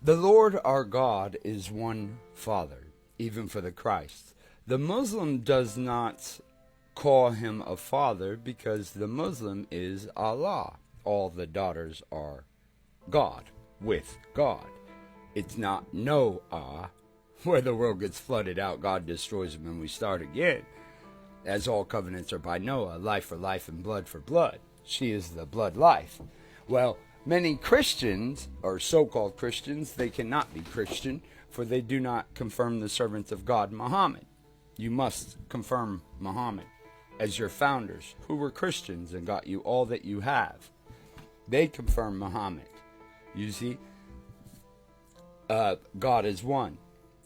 The Lord our God is one Father, even for the Christ. The Muslim does not call him a father because the Muslim is Allah. All the daughters are God, with God. It's not Noah, where the world gets flooded out, God destroys them, and we start again. As all covenants are by Noah, life for life and blood for blood. She is the blood life. Well, many Christians, or so-called Christians, they cannot be Christian, for they do not confirm the servants of God, Muhammad. You must confirm Muhammad as your founders, who were Christians and got you all that you have. They confirm Muhammad. You see, God is one.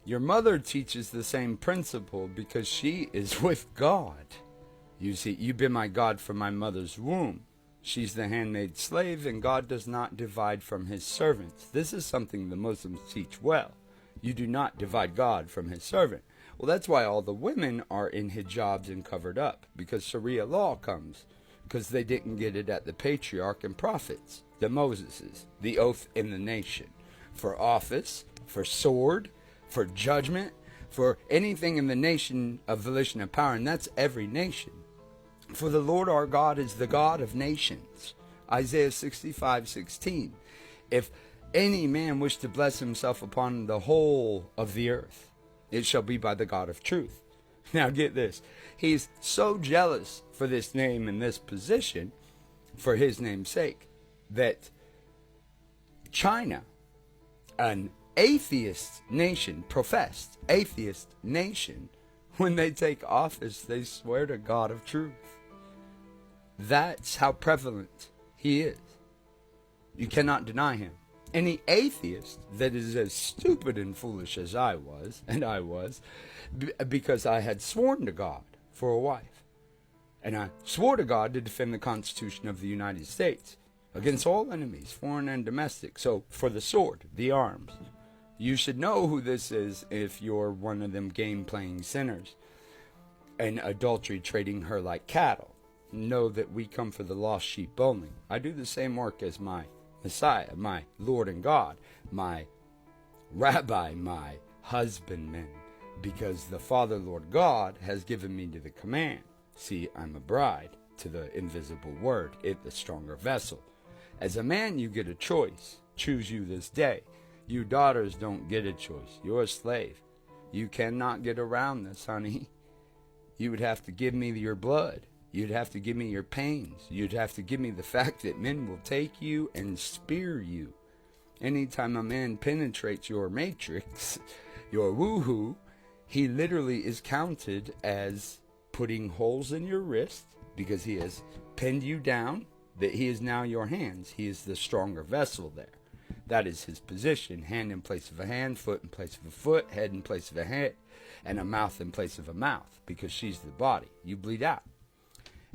Your mother teaches the same principle because she is with God. You see, you've been my God from my mother's womb. She's the handmaid slave, and God does not divide from his servants. This is something the Muslims teach well. You do not divide God from his servant. Well, that's why all the women are in hijabs and covered up, because Sharia law comes, because they didn't get it at the patriarch and prophets, the Moseses, the oath in the nation, for office, for sword, for judgment, for anything in the nation of volition of power, and that's every nation. For the Lord our God is the God of nations. Isaiah 65:16. If any man wish to bless himself upon the whole of the earth, it shall be by the God of truth. Now get this. He's so jealous for this name and this position, for his name's sake, that China, an atheist nation, professed atheist nation, when they take office, they swear to God of truth. That's how prevalent he is. You cannot deny him. Any atheist that is as stupid and foolish as I was, and I was, because I had sworn to God for a wife. And I swore to God to defend the Constitution of the United States against all enemies, foreign and domestic. So, for the sword, the arms. You should know who this is if you're one of them game-playing sinners and adultery trading her like cattle. Know that we come for the lost sheep only. I do the same work as my Messiah, my Lord and God, my Rabbi, my husbandman, because the Father, Lord God, has given me to the command. See, I'm a bride to the invisible word, it the stronger vessel. As a man, you get a choice. Choose you this day. You daughters don't get a choice. You're a slave. You cannot get around this, honey. You would have to give me your blood. You'd have to give me your pains. You'd have to give me the fact that men will take you and spear you. Anytime a man penetrates your matrix, your woohoo, he literally is counted as putting holes in your wrist because he has pinned you down, that he is now your hands. He is the stronger vessel there. That is his position. Hand in place of a hand, foot in place of a foot, head in place of a head, and a mouth in place of a mouth, because she's the body. You bleed out.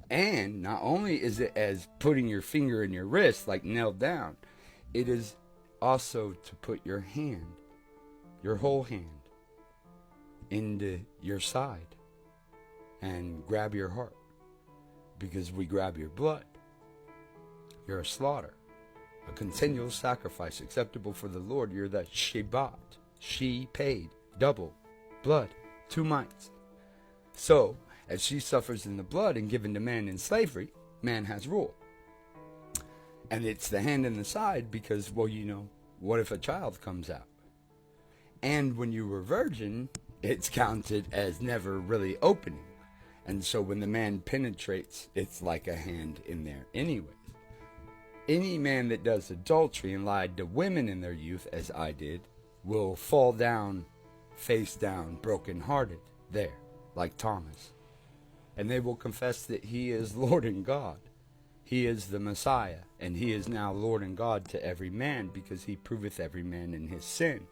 And not only is it as putting your finger in your wrist, like nailed down, it is also to put your hand, your whole hand, into your side and grab your heart. Because we grab your blood. You're a slaughter, a continual sacrifice acceptable for the Lord. You're the Shebat. She paid double blood, 2 mites. So, as she suffers in the blood and given to man in slavery, man has rule. And it's the hand and the side because, well, you know, what if a child comes out? And when you were virgin, it's counted as never really opening. And so when the man penetrates, it's like a hand in there anyways. Any man that does adultery and lied to women in their youth, as I did, will fall down, face down, broken-hearted there, like Thomas. And they will confess that he is Lord and God. He is the Messiah, and he is now Lord and God to every man, because he proveth every man in his sin.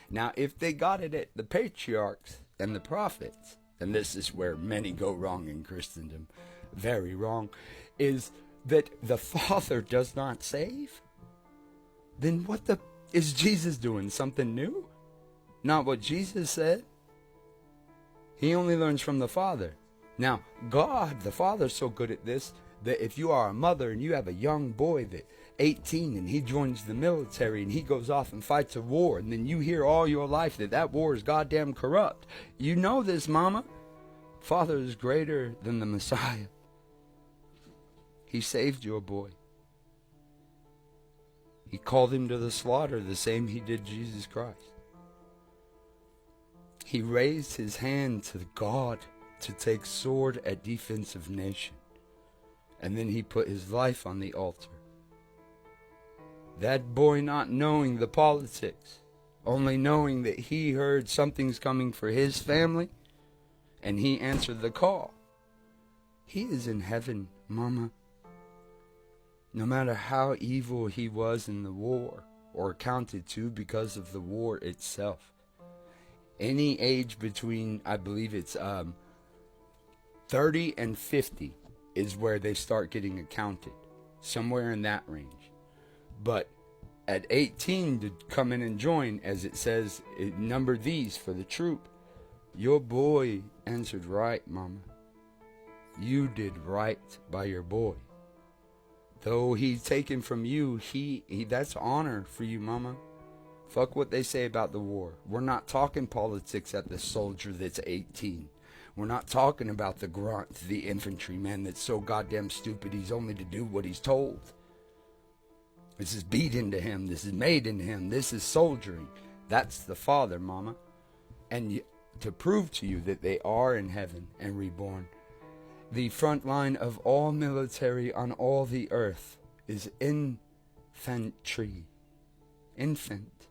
Now, if they got it at the patriarchs and the prophets, and this is where many go wrong in Christendom, very wrong, is that the Father does not save, then what is Jesus doing? Something new? Not what Jesus said. He only learns from the Father. Now, God, the Father, is so good at this that if you are a mother and you have a young boy that 18 and he joins the military and he goes off and fights a war, and then you hear all your life that war is goddamn corrupt. You know this, mama. Father is greater than the Messiah. He saved your boy. He called him to the slaughter the same he did Jesus Christ. He raised his hand to God to take sword at defensive nation. And then he put his life on the altar. That boy not knowing the politics, only knowing that he heard something's coming for his family, and he answered the call. He is in heaven, mama. No matter how evil he was in the war, or accounted to because of the war itself. Any age between, I believe it's 30 and 50 is where they start getting accounted. Somewhere in that range. But at 18 to come in and join, as it says, it numbered these for the troop. Your boy answered right, mama. You did right by your boy. Though he's taken from you, he that's honor for you, mama. Fuck what they say about the war. We're not talking politics at the soldier that's 18. We're not talking about the grunt, the infantryman that's so goddamn stupid he's only to do what he's told. This is beat into him. This is made into him. This is soldiering. That's the Father, mama. And to prove to you that they are in heaven and reborn, the front line of all military on all the earth is infantry. Infant.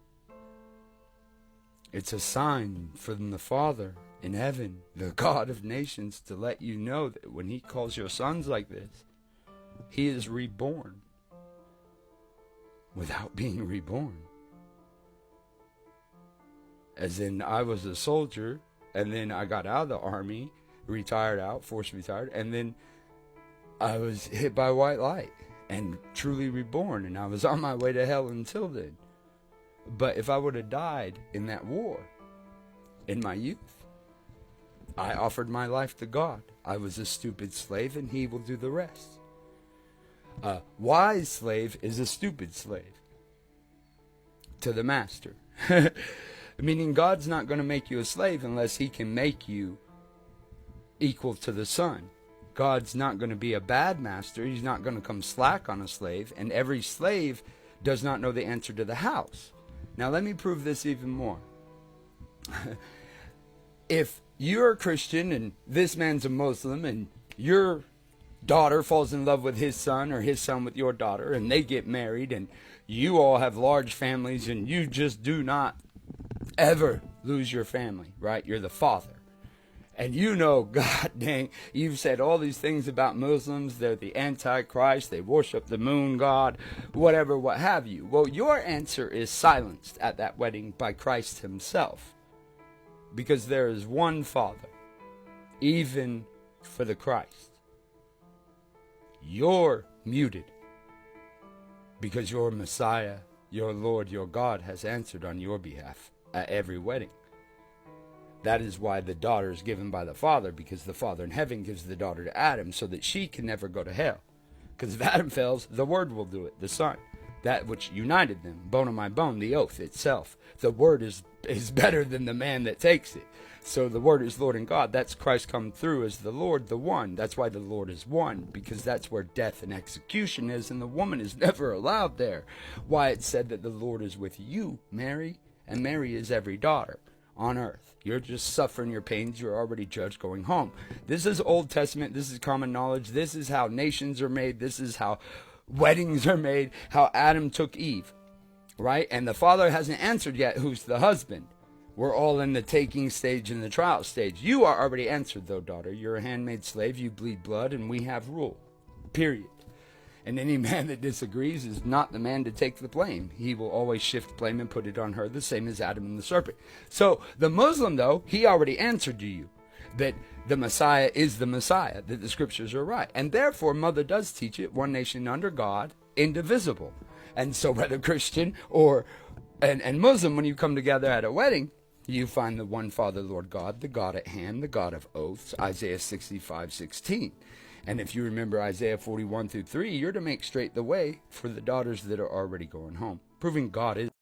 It's a sign from the Father in heaven, the God of nations, to let you know that when he calls your sons like this, he is reborn without being reborn. As in, I was a soldier, and then I got out of the army, forced retired, and then I was hit by white light and truly reborn, and I was on my way to hell until then. But if I would have died in that war, in my youth, I offered my life to God. I was a stupid slave, and he will do the rest. A wise slave is a stupid slave to the master. Meaning God's not going to make you a slave unless he can make you equal to the son. God's not going to be a bad master. He's not going to come slack on a slave. And every slave does not know the answer to the house. Now let me prove this even more. If you're a Christian and this man's a Muslim and your daughter falls in love with his son or his son with your daughter and they get married and you all have large families and you just do not ever lose your family, right? You're the father. And you know, God dang, you've said all these things about Muslims. They're the Antichrist. They worship the moon god, whatever, what have you. Well, your answer is silenced at that wedding by Christ himself. Because there is one Father, even for the Christ. You're muted. Because your Messiah, your Lord, your God has answered on your behalf at every wedding. That is why the daughter is given by the Father, because the Father in heaven gives the daughter to Adam so that she can never go to hell. Because if Adam fails, the Word will do it, the Son. That which united them, bone of my bone, the oath itself. The Word is better than the man that takes it. So the Word is Lord and God. That's Christ come through as the Lord, the one. That's why the Lord is one, because that's where death and execution is, and the woman is never allowed there. Why it said that the Lord is with you, Mary, and Mary is every daughter on earth. You're just suffering your pains. You're already judged going home. This is Old Testament. This is common knowledge. This is how nations are made. This is how weddings are made. How Adam took Eve, right? And the Father hasn't answered yet who's the husband. We're all in the taking stage and the trial stage. You are already answered, though, daughter. You're a handmaid slave. You bleed blood, and we have rule. Period. And any man that disagrees is not the man to take the blame. He will always shift blame and put it on her, the same as Adam and the serpent. So the Muslim, though, he already answered to you that the Messiah is the Messiah, that the scriptures are right. And therefore, Mother does teach it, one nation under God, indivisible. And so whether Christian or and Muslim, when you come together at a wedding, you find the one Father, Lord God, the God at hand, the God of oaths, Isaiah 65:16. And if you remember Isaiah 41 through 3, you're to make straight the way for the daughters that are already going home, proving God is